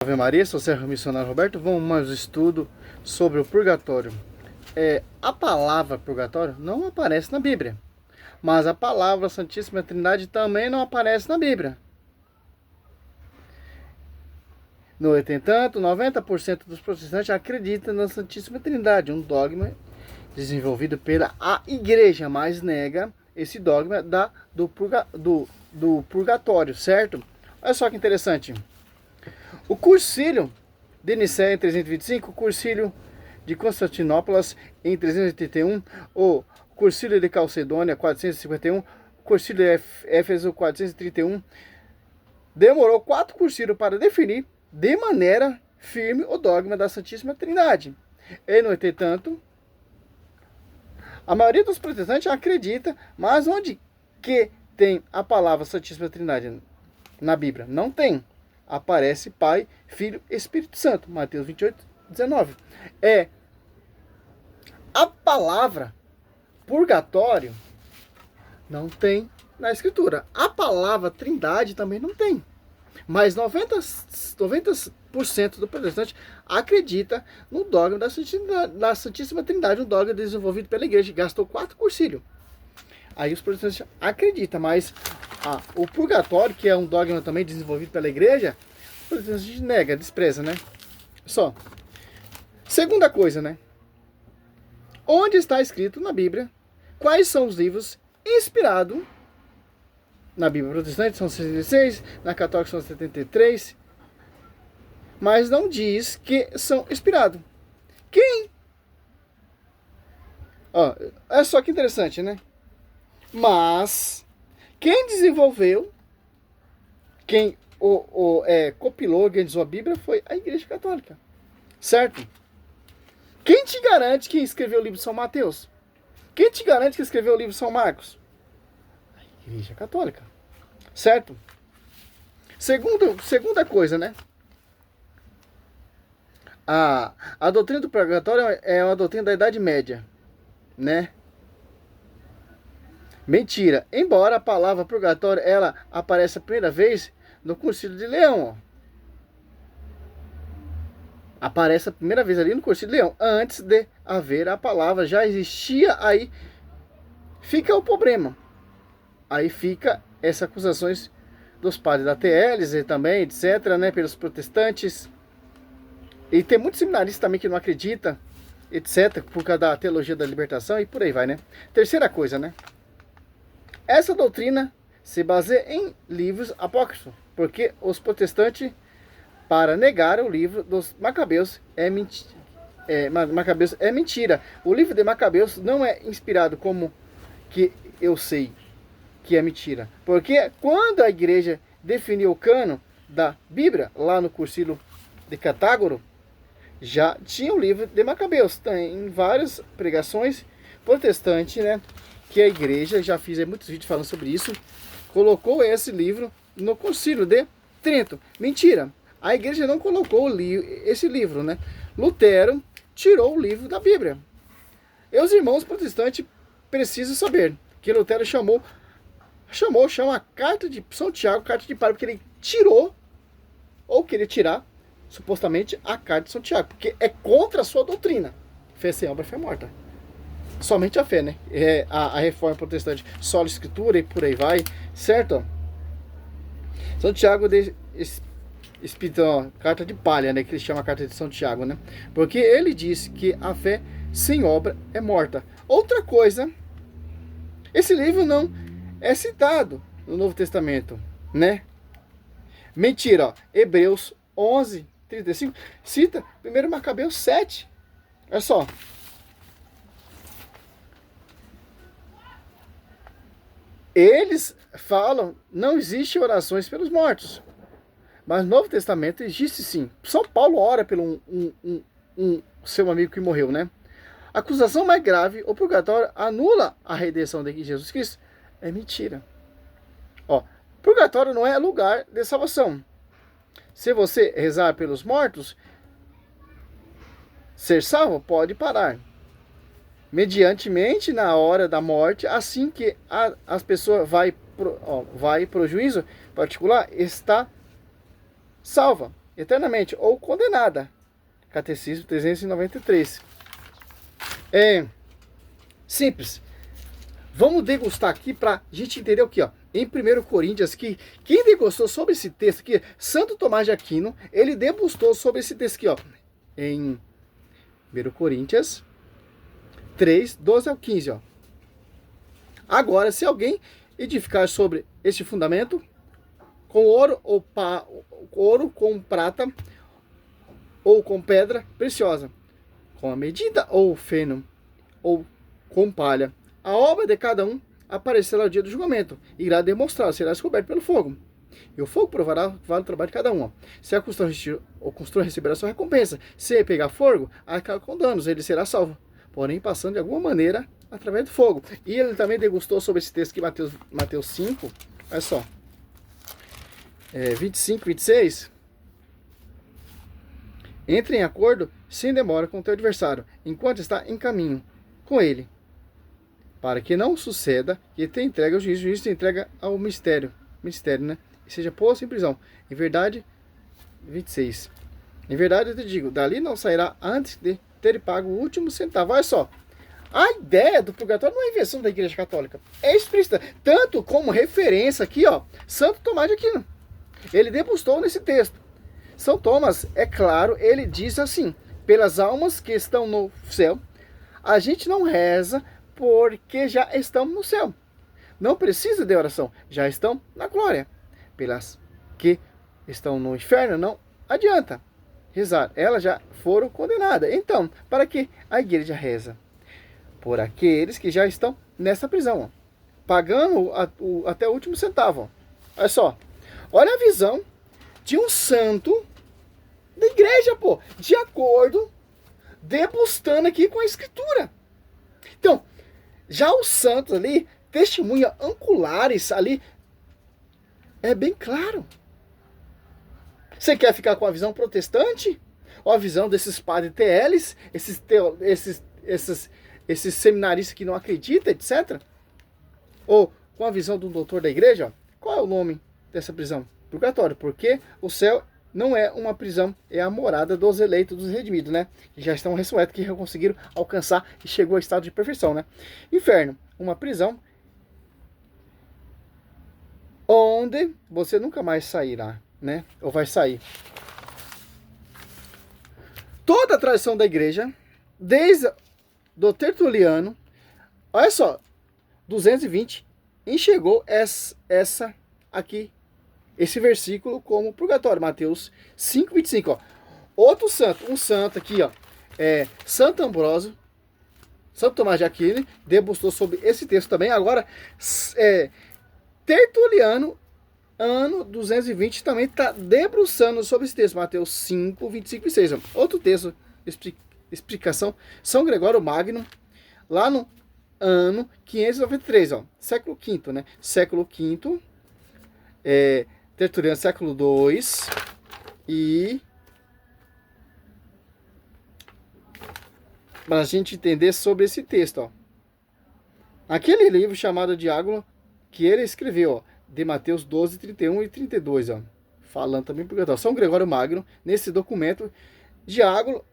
Ave Maria, sou o servo missionário Roberto. Vamos mais um estudo sobre o purgatório. A palavra purgatório não aparece na Bíblia, mas a palavra Santíssima Trindade também não aparece na Bíblia. No entanto, 90% dos protestantes acreditam na Santíssima Trindade, um dogma desenvolvido pela Igreja, mas nega esse dogma do purgatório, certo? Olha só que interessante. O Concílio de Nicéia em 325, o Concílio de Constantinopla em 381, o Concílio de Calcedônia 451, o Concílio de Éfeso 431, demorou 4 concílios para definir de maneira firme o dogma da Santíssima Trindade. E, no entanto, a maioria dos protestantes acredita, mas onde que tem a palavra Santíssima Trindade na Bíblia? Não tem. Aparece Pai, Filho e Espírito Santo. Mateus 28, 19. A palavra purgatório não tem na Escritura. A palavra Trindade também não tem. Mas 90% do protestante acredita no dogma da Santíssima Trindade, um dogma desenvolvido pela igreja. Gastou 4 concílios. Aí os protestantes acreditam, mas o purgatório, que é um dogma também desenvolvido pela igreja, os protestantes nega, despreza, né? Só. Segunda coisa, né? Onde está escrito na Bíblia quais são os livros inspirados? Na Bíblia protestante são 66, na católica são 73, mas não diz que são inspirados. Quem? É só que interessante, né? Mas quem desenvolveu, quem compilou, organizou a Bíblia foi a Igreja Católica, certo? Quem te garante que escreveu o livro de São Mateus? Quem te garante que escreveu o livro de São Marcos? A Igreja Católica, certo? Segunda coisa, né? A doutrina do purgatório é uma doutrina da Idade Média, né? Mentira. Embora a palavra purgatório ela apareça a primeira vez no Concílio de Leão. Aparece a primeira vez ali no Concílio de Leão. Antes de haver a palavra, já existia aí. Fica o problema. Aí fica essas acusações dos padres da TLS e também, etc., né, pelos protestantes. E tem muitos seminaristas também que não acreditam, etc., por causa da teologia da libertação e por aí vai, né? Terceira coisa, né? Essa doutrina se baseia em livros apócrifos, porque os protestantes, para negar o livro dos Macabeus, Macabeus é mentira. O livro de Macabeus não é inspirado, como que eu sei que é mentira. Porque quando a igreja definiu o cano da Bíblia, lá no Concílio de Cartágoro, já tinha o livro de Macabeus. Tem várias pregações protestantes, né? Que a igreja, já fiz muitos vídeos falando sobre isso, colocou esse livro no Concílio de Trento. Mentira, a igreja não colocou esse livro, né? Lutero tirou o livro da Bíblia. E os irmãos protestantes precisam saber que Lutero chama a carta de São Tiago, carta de Paulo, porque ele tirou, ou queria tirar, supostamente, a carta de São Tiago, porque é contra a sua doutrina. Fé sem obra, fé morta. Somente a fé, né? A reforma protestante, sola escritura e por aí vai, certo? São Tiago carta de palha, né? Que ele chama a carta de São Tiago, né? Porque ele diz que a fé sem obra é morta. Outra coisa, esse livro não é citado no Novo Testamento, né? Mentira, ó. Hebreus 11, 35, cita 1 Macabeus 7. Olha só. Eles falam, não existe orações pelos mortos. Mas no Novo Testamento existe sim. São Paulo ora pelo um seu amigo que morreu, né? A acusação mais grave, o purgatório anula a redenção de Jesus Cristo. É mentira. Purgatório não é lugar de salvação. Se você rezar pelos mortos, ser salvo, pode parar. Mediantemente, na hora da morte, assim que as pessoas vai para o juízo particular, está salva. eternamente ou condenada. Catecismo 393. É simples. Vamos degustar aqui para a gente entender o que, ó. Em 1 Coríntios, que quem degustou sobre esse texto aqui, Santo Tomás de Aquino, ele degustou sobre esse texto aqui, ó. Em 1 Coríntios 3, 12 ao 15, ó. Agora, se alguém edificar sobre este fundamento, com ouro ou ouro com prata ou com pedra preciosa, com a medida ou feno ou com palha, a obra de cada um aparecerá no dia do julgamento, irá demonstrar, será descoberto pelo fogo. E o fogo provará o trabalho de cada um. Ó. Se a construtor receberá sua recompensa, se pegar fogo, acaba com danos, ele será salvo, porém passando de alguma maneira através do fogo. E ele também degustou sobre esse texto aqui, Mateus 5, olha só, 25, 26. Entre em acordo sem demora com o teu adversário, enquanto está em caminho com ele, para que não suceda que te entregue ao juiz, o juiz te entrega ao mistério, né? E seja posto em prisão. Em verdade, 26. Em verdade eu te digo, dali não sairá antes de ter pago o último centavo. Olha só, a ideia do purgatório não é invenção da Igreja Católica, é explícita, tanto como referência aqui, ó, Santo Tomás de Aquino. Ele degustou nesse texto. São Tomás, é claro, ele diz assim: pelas almas que estão no céu, a gente não reza porque já estão no céu. Não precisa de oração, já estão na glória. Pelas que estão no inferno, não adianta rezar, elas já foram condenadas. Então, para que a igreja reza? Por aqueles que já estão nessa prisão, ó, pagando até o último centavo. Ó. Olha só, olha a visão de um santo da igreja, pô, de acordo, degustando aqui com a escritura. Então, já os santos ali, testemunha oculares ali, é bem claro. Você quer ficar com a visão protestante? Ou a visão desses padres TLs, esses seminaristas que não acreditam, etc. Ou com a visão do doutor da igreja? Ó, qual é o nome dessa prisão? Purgatório, porque o céu não é uma prisão, é a morada dos eleitos, dos redimidos, né? Que já estão ressurretos, que já conseguiram alcançar e chegou ao estado de perfeição, né? Inferno, uma prisão onde você nunca mais sairá, né? Ou vai sair. Toda a tradição da igreja, desde do Tertuliano, olha só, 220, enxergou essa aqui, esse versículo como purgatório, Mateus 5, 25, ó. Outro santo, um santo aqui, ó, Santo Ambrósio, Santo Tomás de Aquino, degustou sobre esse texto também. Agora, Tertuliano, ano 220, também está debruçando sobre esse texto, Mateus 5, 25 e 6. Ó. Outro texto, explicação, São Gregório Magno, lá no ano 593, ó, século V, né? Século V, Tertuliano, século II, e para a gente entender sobre esse texto, ó. Aquele livro chamado Diálogo que ele escreveu, ó, de Mateus 12, 31 e 32, ó, falando também por São Gregório Magno, nesse documento, Diálogo,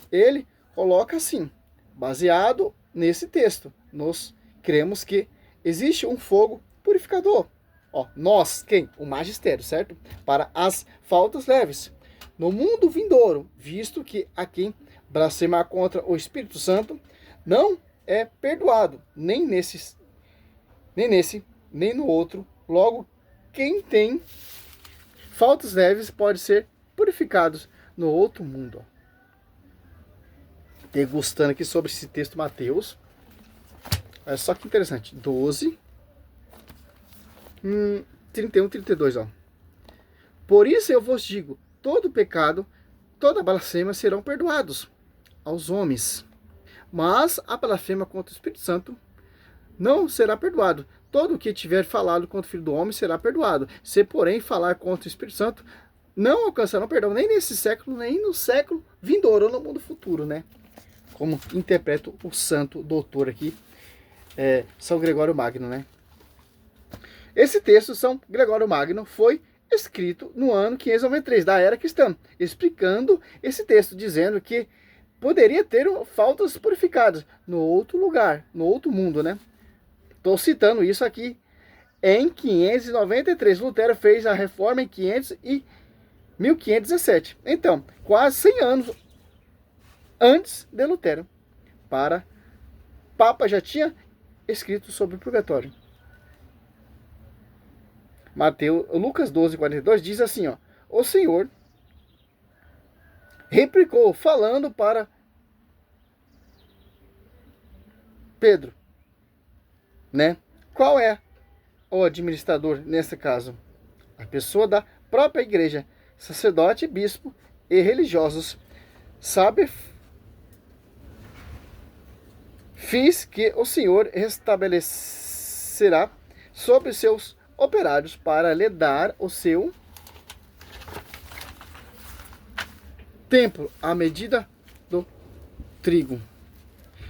ele coloca assim, baseado nesse texto, nós cremos que existe um fogo purificador. Ó, nós, quem? O magistério, certo? Para as faltas leves. No mundo vindouro, visto que a quem blasfemar contra o Espírito Santo não é perdoado, nem nesse, nem no outro. Logo, quem tem faltas leves pode ser purificados no outro mundo. Ó. Degustando aqui sobre esse texto Mateus. Olha só que interessante. 12, 31, 32, ó. Por isso eu vos digo, todo pecado, toda blasfêmia serão perdoados aos homens, mas a blasfêmia contra o Espírito Santo não será perdoado. Todo o que tiver falado contra o Filho do Homem será perdoado. Se, porém, falar contra o Espírito Santo, não alcançarão perdão, nem nesse século, nem no século vindouro, ou no mundo futuro, né? Como interpreta o santo doutor aqui, São Gregório Magno, né? Esse texto, São Gregório Magno, foi escrito no ano 593 da era cristã, explicando esse texto, dizendo que poderia ter faltas purificadas no outro lugar, no outro mundo, né? Estou citando isso aqui. Em 593, Lutero fez a reforma em 1517. Então, quase 100 anos antes de Lutero, Papa já tinha escrito sobre o purgatório. Lucas 12, 42 diz assim, ó: o Senhor replicou, falando para Pedro, né? Qual é o administrador nesse caso? A pessoa da própria igreja, sacerdote, bispo e religiosos. Sabe, fiz que o Senhor restabelecerá sobre seus operários para lhe dar o seu templo à medida do trigo.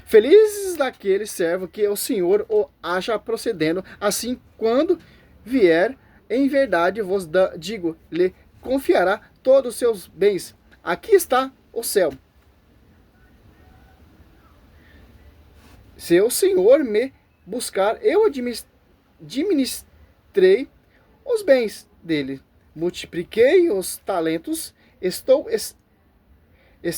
Felizes daquele servo que o Senhor o acha procedendo assim, quando vier, em verdade vos digo, lhe confiará todos os seus bens. Aqui está o céu. Se o Senhor me buscar, eu administrei os bens dele, multipliquei os talentos, estou em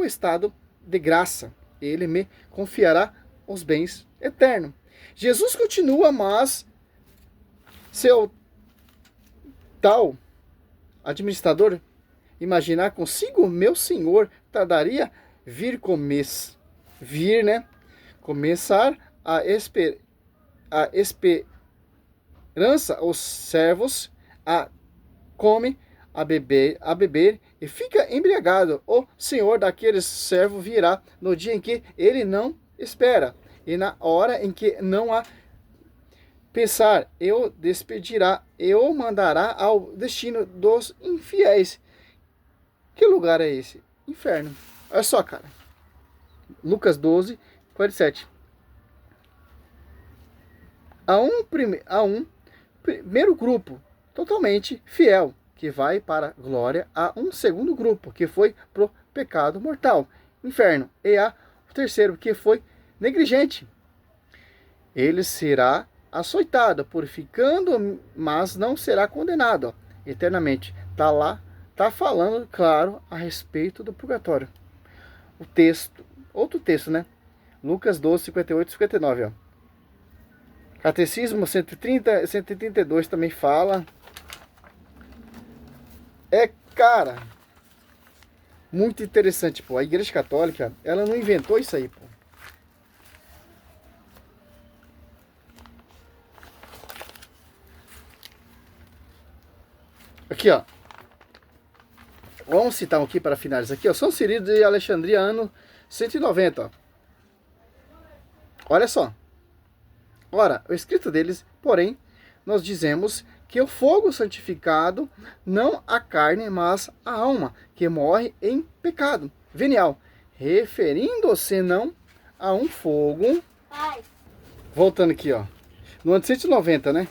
estado de graça. Ele me confiará os bens eternos. Jesus continua, mas seu tal administrador imaginar consigo, meu Senhor tardaria começar a esperança os servos a come, a beber e fica embriagado. O Senhor daqueles servos virá no dia em que ele não espera, e na hora em que não há pensar, eu despedirá, eu mandará ao destino dos infiéis. Que lugar é esse? Inferno. Olha só, cara. Lucas 12, 47. Há um primeiro grupo totalmente fiel, que vai para a glória. Há um segundo grupo, que foi pro pecado mortal, inferno. E há o terceiro, que foi negligente. Ele será açoitado, purificando, mas não será condenado, ó, eternamente. Tá lá, tá falando, claro, a respeito do purgatório. O texto, outro texto, né? Lucas 12, 58 e 59, ó. Catecismo 130, 132 também fala. Cara, muito interessante, pô. A Igreja Católica, ela não inventou isso aí, pô. Aqui, ó. Vamos citar aqui para finalizar aqui, ó. São Cirilo de Alexandria, ano 190, ó. Olha só. Ora, o escrito deles, porém, nós dizemos que o fogo santificado não a carne, mas a alma, que morre em pecado venial, referindo-se não a um fogo. Voltando aqui, ó. No ano 190, né?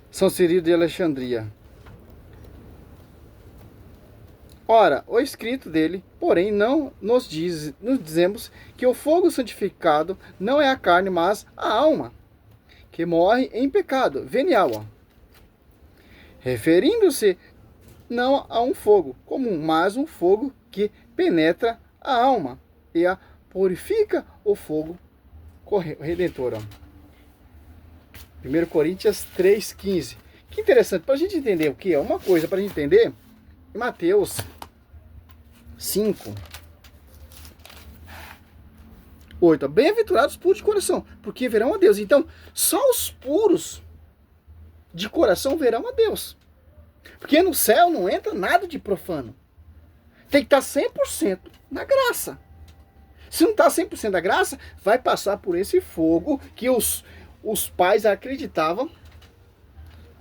São Cirilo de Alexandria. Ora, o escrito dele, porém, não nos dizemos que o fogo santificado não é a carne, mas a alma, que morre em pecado venial, ó. Referindo-se não a um fogo comum, mas um fogo que penetra a alma e a purifica, o fogo redentor, ó. 1 Coríntios 3,15. Que interessante, para a gente entender o que é uma coisa, para a gente entender, em Mateus 5, 8. Bem-aventurados puros de coração, porque verão a Deus. Então, só os puros de coração verão a Deus. Porque no céu não entra nada de profano. Tem que estar 100% na graça. Se não está 100% da graça, vai passar por esse fogo que os pais acreditavam.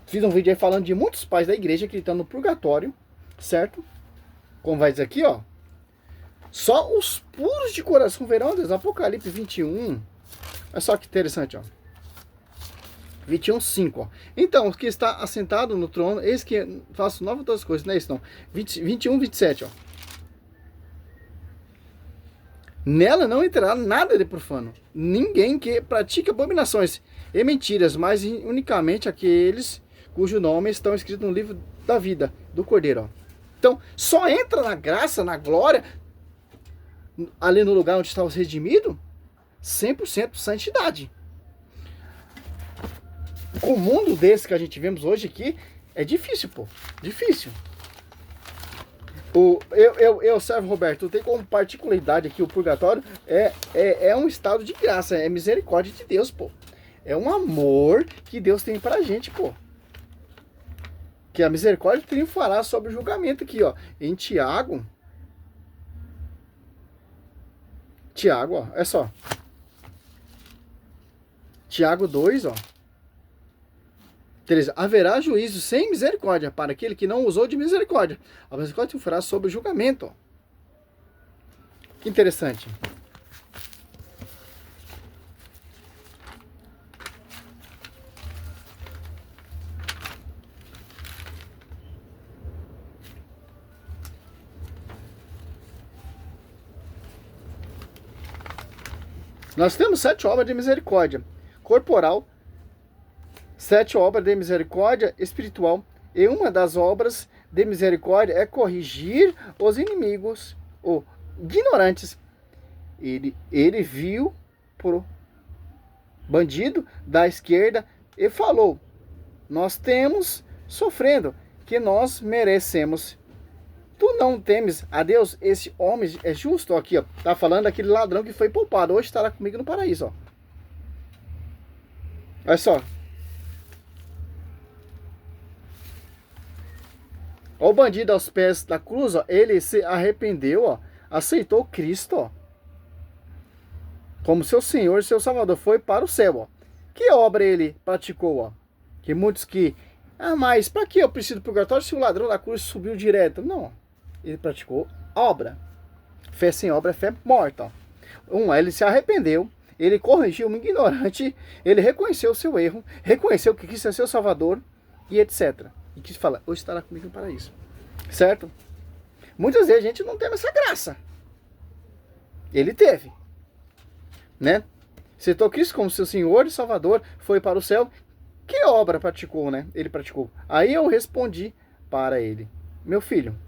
Fiz um vídeo aí falando de muitos pais da igreja acreditando no purgatório, certo? Como vai dizer aqui, ó. Só os puros de coração verão a Deus. Apocalipse 21. Olha só que interessante, ó. 21:5, ó. Então, o que está assentado no trono, eis que faço novas todas as coisas, não é isso não. 21:27, ó. Nela não entrará nada de profano, ninguém que pratique abominações e mentiras, mas unicamente aqueles cujo nome estão escritos no livro da vida do Cordeiro, ó. Então, só entra na graça, na glória, ali no lugar onde está os redimidos, 100% santidade. Com o mundo desse que a gente vemos hoje aqui, é difícil, pô. Difícil. Eu, servo Roberto, tem como particularidade aqui o purgatório, é um estado de graça, é misericórdia de Deus, pô. É um amor que Deus tem pra gente, pô. Que a misericórdia triunfará sobre o julgamento aqui, ó. Em Tiago, ó, é só. Tiago 2, ó. 13. Haverá juízo sem misericórdia para aquele que não usou de misericórdia. A misericórdia triunfará sobre o julgamento, ó. Que interessante. Nós temos 7 obras de misericórdia corporal, 7 obras de misericórdia espiritual, e uma das obras de misericórdia é corrigir os inimigos ou ignorantes. Ele viu pro bandido da esquerda e falou: nós temos sofrendo que nós merecemos. Tu não temes a Deus? Esse homem é justo. Aqui, ó. Tá falando daquele ladrão que foi poupado. Hoje estará comigo no paraíso, ó. Olha só. Ó, o bandido aos pés da cruz, ó. Ele se arrependeu, ó. Aceitou Cristo, ó. Como seu Senhor e seu Salvador. Foi para o céu, ó. Que obra ele praticou, ó? Que muitos que... Ah, mas para que eu preciso do purgatório se o ladrão da cruz subiu direto? Não. Ele praticou obra. Fé sem obra é fé morta. Ele se arrependeu, ele corrigiu um ignorante, ele reconheceu o seu erro, reconheceu que quis ser seu salvador e etc. E quis falar: hoje estará comigo no paraíso. Certo? Muitas vezes a gente não tem essa graça. Ele teve. Né? Aceitou Cristo como seu Senhor e Salvador, foi para o céu. Que obra praticou, né? Ele praticou. Aí eu respondi para ele: meu filho,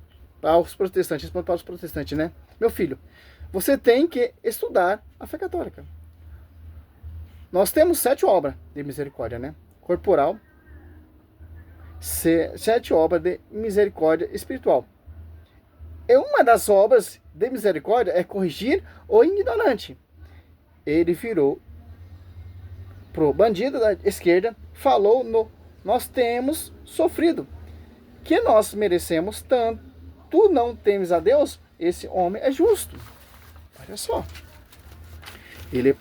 para os protestantes, respondo para os protestantes, né? Meu filho, você tem que estudar a fé católica. Nós temos 7 obras de misericórdia, né? Corporal, 7 obras de misericórdia espiritual. E uma das obras de misericórdia é corrigir o ignorante. Ele virou pro bandido da esquerda, falou nós temos sofrido, que nós merecemos tanto. Tu não temes a Deus? Esse homem é justo. Olha só. Ele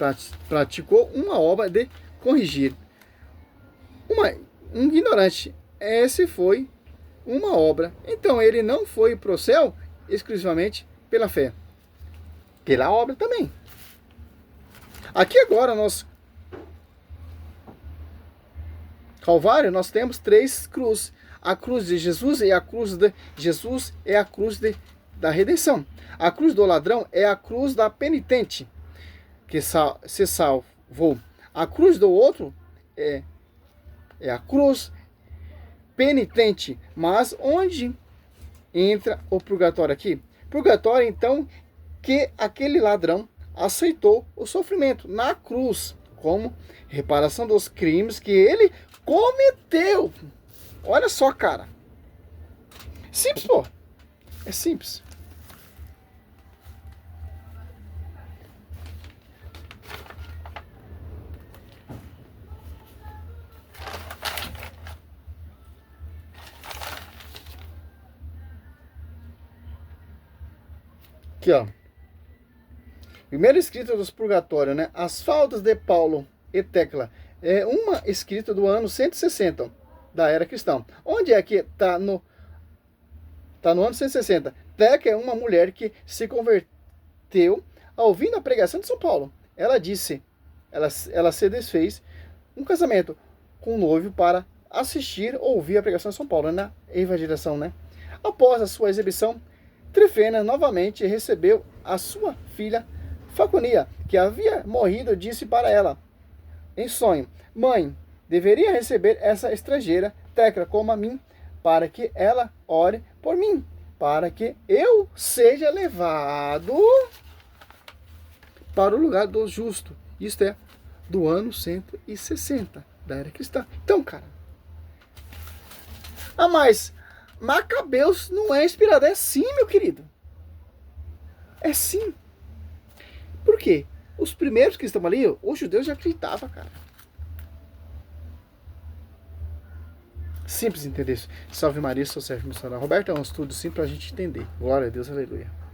praticou uma obra de corrigir um ignorante. Essa foi uma obra. Então ele não foi para o céu exclusivamente pela fé, pela obra também. Aqui agora nós Calvário, nós temos 3 cruzes. A cruz de Jesus é a cruz de Jesus, é a cruz da redenção. A cruz do ladrão é a cruz da penitente, que se salvou. A cruz do outro é a cruz penitente. Mas onde entra o purgatório aqui? Purgatório, então, que aquele ladrão aceitou o sofrimento na cruz, como reparação dos crimes que ele cometeu. Olha só, cara. Simples, pô. É simples. Aqui, ó. Primeiro escrito dos purgatórios, né? As faltas de Paulo e Tecla. É uma escrita do ano 160 da era cristã. Onde é que está no ano 160? Tecla é uma mulher que se converteu ouvindo a pregação de São Paulo. Ela disse, ela se desfez um casamento com o noivo para assistir ou ouvir a pregação de São Paulo, na evangelização, né? Após a sua exibição, Trifena novamente recebeu a sua filha Facunia, que havia morrido, disse para ela, em sonho: Mãe, deveria receber essa estrangeira, Tecla, como a mim, para que ela ore por mim, para que eu seja levado para o lugar do justo. Isto é, do ano 160 da era cristã. Então, cara, mas Macabeus não é inspirado. É sim, meu querido. É sim. Por quê? Os primeiros que estão ali, os judeus já acreditavam, cara. Simples entender isso. Salve Maria, sou Sérgio Missionário Roberto. É um estudo simples para a gente entender. Glória a Deus, aleluia.